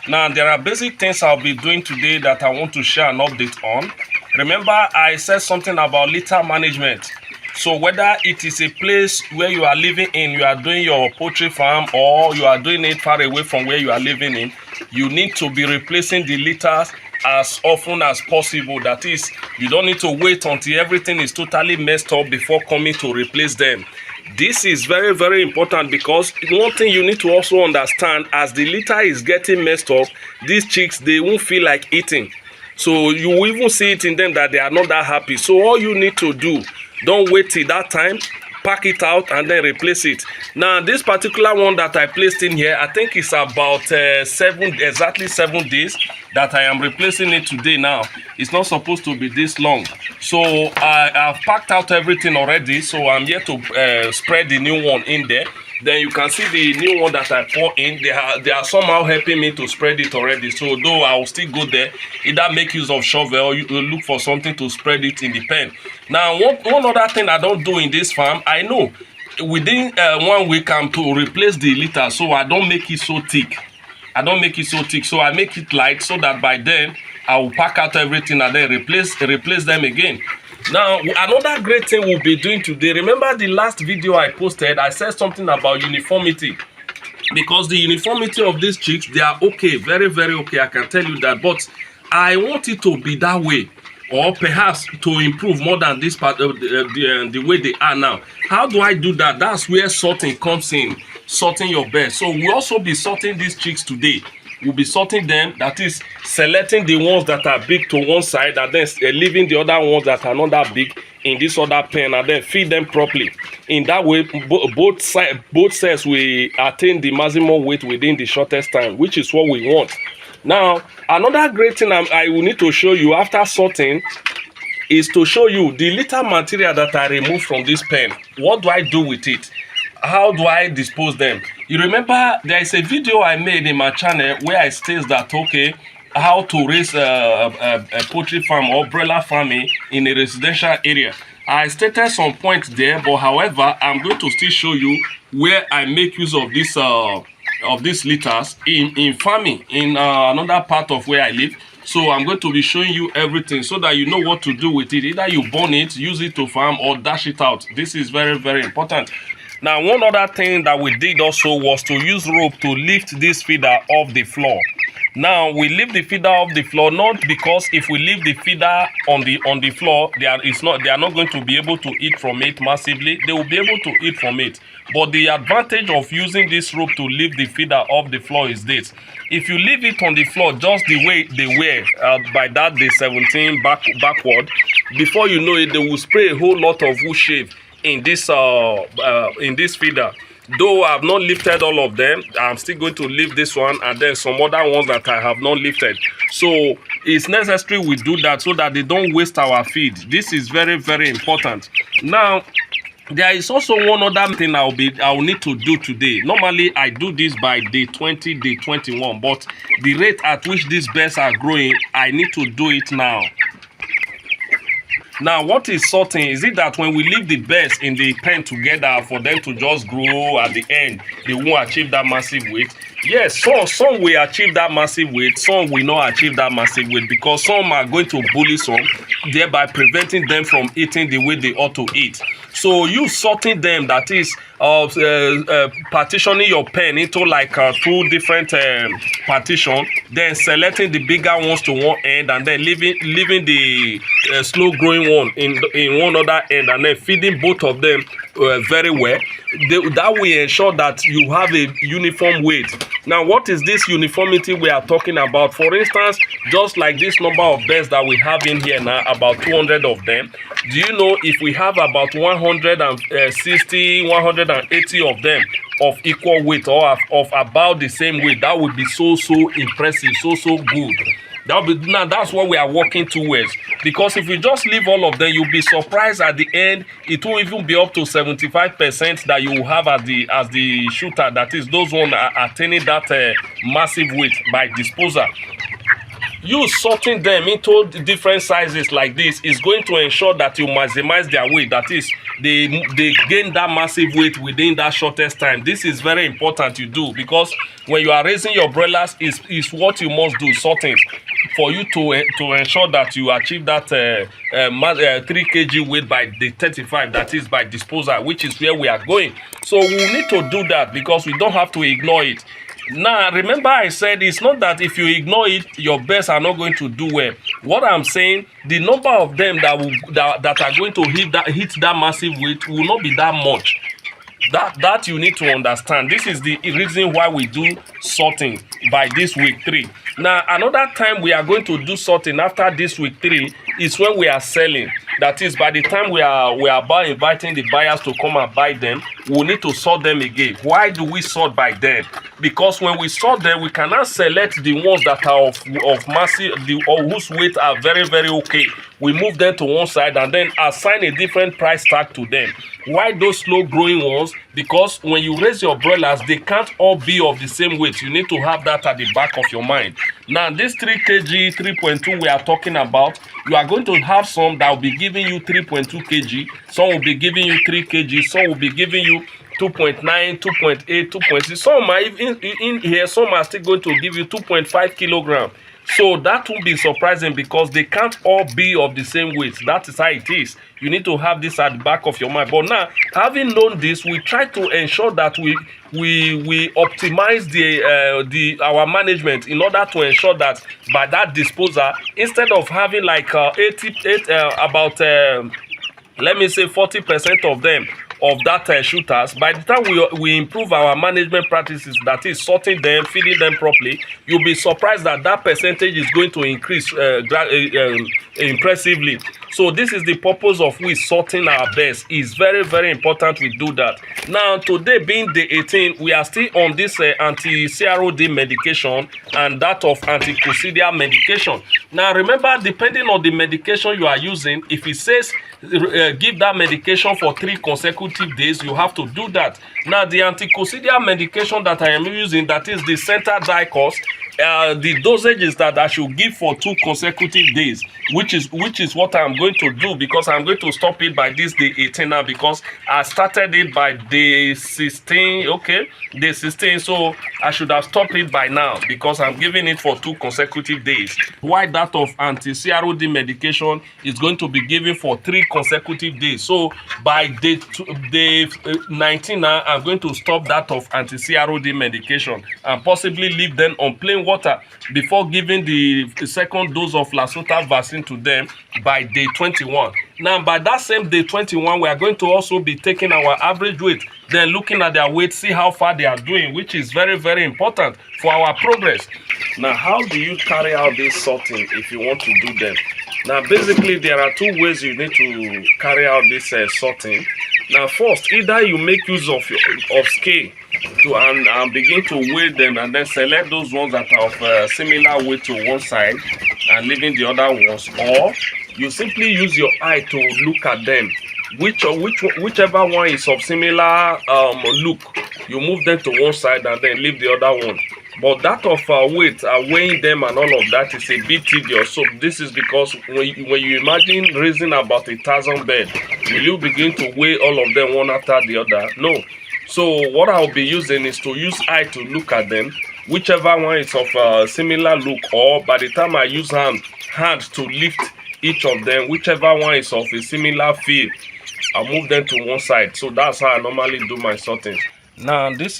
Now, there are basic things I'll be doing today that I want to share an update on. Remember, I said something about litter management. So whether it is a place where you are living in, you are doing your poultry farm, or you are doing it far away from where you are living in, you need to be replacing the litters as often as possible. That is, you don't need to wait until everything is totally messed up before coming to replace them. This is very, very important, because one thing you need to also understand, as the litter is getting messed up, these chicks, they won't feel like eating. So you will even see it in them that they are not that happy. So all you need to do, don't wait till that time, pack it out and then replace it. Now, this particular one that I placed in here, I think it's about exactly 7 days that I am replacing it today. Now, it's not supposed to be this long. So I have packed out everything already. So I'm here to spread the new one in there. Then you can see the new one that I pour in. They are somehow helping me to spread it already. So though I will still go there, either make use of shovel or you look for something to spread it in the pen. Now, one other thing I don't do in this farm, I know within 1 week I'm to replace the litter, so I don't make it so thick. So I make it light, so that by then I will pack out everything and then replace them again. Now, another great thing we'll be doing today, remember the last video I posted, I said something about uniformity. Because the uniformity of these chicks, they are okay, very, very okay, I can tell you that. But I want it to be that way, or perhaps to improve more than this part of the way they are now. How do I do that? That's where sorting comes in, sorting your best. So we'll also be sorting these chicks today. We'll be sorting them, that is, selecting the ones that are big to one side and then leaving the other ones that are not that big in this other pen, and then feed them properly. In that way, both sets will attain the maximum weight within the shortest time, which is what we want. Now, another great thing I will need to show you after sorting is to show you the litter material that I removed from this pen. What do I do with it? How do I dispose them? You remember there is a video I made in my channel where I states that, okay, how to raise a poultry farm or broiler farming in a residential area. I stated some points there, but however, I'm going to still show you where I make use of these litters in farming in another part of where I live. So I'm going to be showing you everything so that you know what to do with it. Either you burn it, use it to farm, or dash it out. This is very, very important. Now, one other thing that we did also was to use rope to lift this feeder off the floor. Now, we lift the feeder off the floor, not because if we leave the feeder on the floor, they are not going to be able to eat from it massively. They will be able to eat from it. But the advantage of using this rope to lift the feeder off the floor is this. If you leave it on the floor just the way they were by that day 17 backward, before you know it, they will spray a whole lot of wood shave in this feeder. Though I have not lifted all of them, I'm still going to lift this one and then some other ones that I have not lifted. So it's necessary we do that so that they don't waste our feed. This is very, very important. Now, there is also one other thing I'll need to do today. Normally, I do this by day 20, day 21, but the rate at which these birds are growing, I need to do it now. Now, what is sorting? Is it that when we leave the birds in the pen together for them to just grow at the end, they won't achieve that massive weight? Yes, some will achieve that massive weight, some will not achieve that massive weight, because some are going to bully some, thereby preventing them from eating the way they ought to eat. So you sorting them, that is partitioning your pen into like 2 different partitions, then selecting the bigger ones to one end and then leaving the slow growing one in one other end, and then feeding both of them very well. That will ensure that you have a uniform weight. Now, what is this uniformity we are talking about? For instance, just like this number of birds that we have in here now, about 200 of them. Do you know if we have about 160, 180 of them of equal weight or of about the same weight, that would be so impressive, so good. Now that's what we are working towards, because if we just leave all of them, you'll be surprised at the end. It won't even be up to 75% that you will have as the shooter, that is those ones are attaining that massive weight by disposal. You sorting them into different sizes like this is going to ensure that you maximize their weight, that is they gain that massive weight within that shortest time. This is very important you do, because when you are raising your broilers is what you must do, sorting, for you to ensure that you achieve that 3 kg weight by the 35, that is by disposal, which is where we are going. So we need to do that because we don't have to ignore it. Now remember, I said it's not that if you ignore it your birds are not going to do well. What I'm saying, the number of them that are going to hit that massive weight will not be that much. That you need to understand. This is the reason why we do sorting by this week 3. Now another time we are going to do sorting after this week 3 is when we are selling. That is, by the time we are about inviting the buyers to come and buy them, we need to sort them again. Why do we sort by them? Because when we sort them, we cannot select the ones that are of massive, or whose weight are very, very okay. We move them to one side and then assign a different price tag to them. Why those slow growing ones? Because when you raise your broilers, they can't all be of the same weight. You need to have that at the back of your mind. Now this 3 kg 3.2 we are talking about, you are going to have some that will be giving you 3.2 kg, some will be giving you 3 kg, some will be giving you 2.9, 2.8, 2.6. Some are even in here, some are still going to give you 2.5 kilogram. So that won't be surprising because they can't all be of the same weight. That is how it is. You need to have this at the back of your mind. But now, having known this, we try to ensure that we optimize our management in order to ensure that by that disposal, instead of having like let me say 40% of them of that shooters, by the time we improve our management practices, that is sorting them, feeding them properly, you'll be surprised that that percentage is going to increase impressively. So this is the purpose of we sorting our birds. It's very, very important we do that. Now today being day 18, we are still on this anti-CROD medication and that of anti-coccidia medication. Now remember, depending on the medication you are using, if it says give that medication for 3 consecutive days, you have to do that. Now the anti-coccidia medication that I am using, that is the center dicos, the dosage is that I should give for 2 consecutive days, which is what I'm going to do, because I'm going to stop it by this day 18 now, because I started it by day 16. Okay, day 16, so I should have stopped it by now because I'm giving it for 2 consecutive days. Why that of anti-CROD medication is going to be given for 3 consecutive days. So by day 19 now, I'm going to stop that of anti-CROD medication and possibly leave them on plain water before giving the second dose of Lasuta vaccine to them by day 21. Now by that same day 21, we are going to also be taking our average weight, then looking at their weight, see how far they are doing, which is very, very important for our progress. Now how do you carry out this sorting if you want to do them? Now basically there are 2 ways you need to carry out this sorting. Now first, either you make use of scale to and begin to weigh them and then select those ones that are of similar weight to one side and leaving the other ones, or you simply use your eye to look at them. Whichever one is of similar look, you move them to one side and then leave the other one. But that of weight, weighing them and all of that is a bit tedious. So this is because when you imagine raising about 1,000 birds, will you begin to weigh all of them one after the other? No. So what I'll be using is to use eye to look at them, whichever one is of similar look, or by the time I use hand to lift each of them, whichever one is of a similar feel, I'll move them to one side. So that's how I normally do my sorting. Now these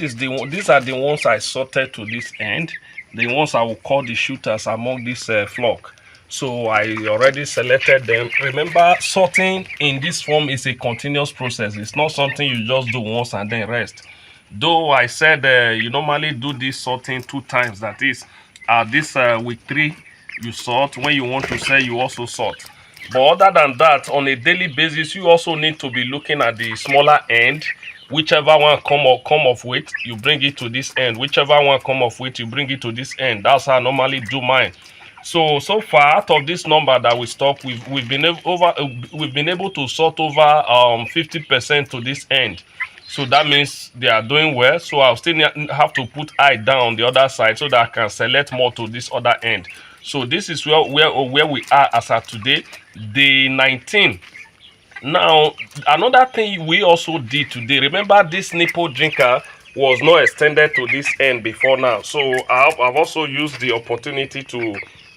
are the ones I sorted to this end, the ones I will call the shooters among this flock. So I already selected them. Remember, sorting in this form is a continuous process. It's not something you just do once and then rest. Though I said you normally do this sorting 2 times, that is this week 3 you sort, when you want to sell you also sort. But other than that, on a daily basis, you also need to be looking at the smaller end. Whichever one come off weight, you bring it to this end. Whichever one come off weight, you bring it to this end. That's how I normally do mine. So far, out of this number that we stop, we've been able to sort over 50% to this end. So that means they are doing well. So I'll still have to put eye down on the other side so that I can select more to this other end. So this is where we are as of today, day 19. Now another thing we also did today, remember this nipple drinker was not extended to this end before now. So I've also used the opportunity to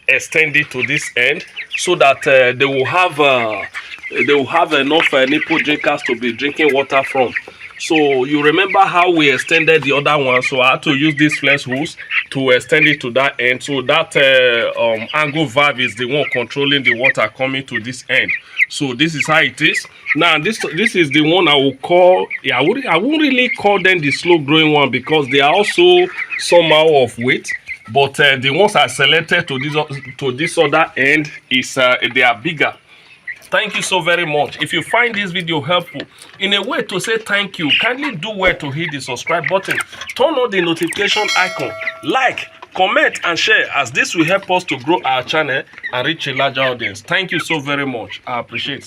extend it to this end so that they will have enough nipple drinkers to be drinking water from. So you remember how we extended the other one, so I had to use this flex hose to extend it to that end. So that angle valve is the one controlling the water coming to this end. So this is how it is. Now this is the one I will call, I won't really call them the slow growing one, because they are also somehow of weight. But the ones I selected to this other end is they are bigger. Thank you so very much. If you find this video helpful, in a way to say thank you, kindly do well to hit the subscribe button, turn on the notification icon, like, comment and share, as this will help us to grow our channel and reach a larger audience. Thank you so very much. I appreciate it.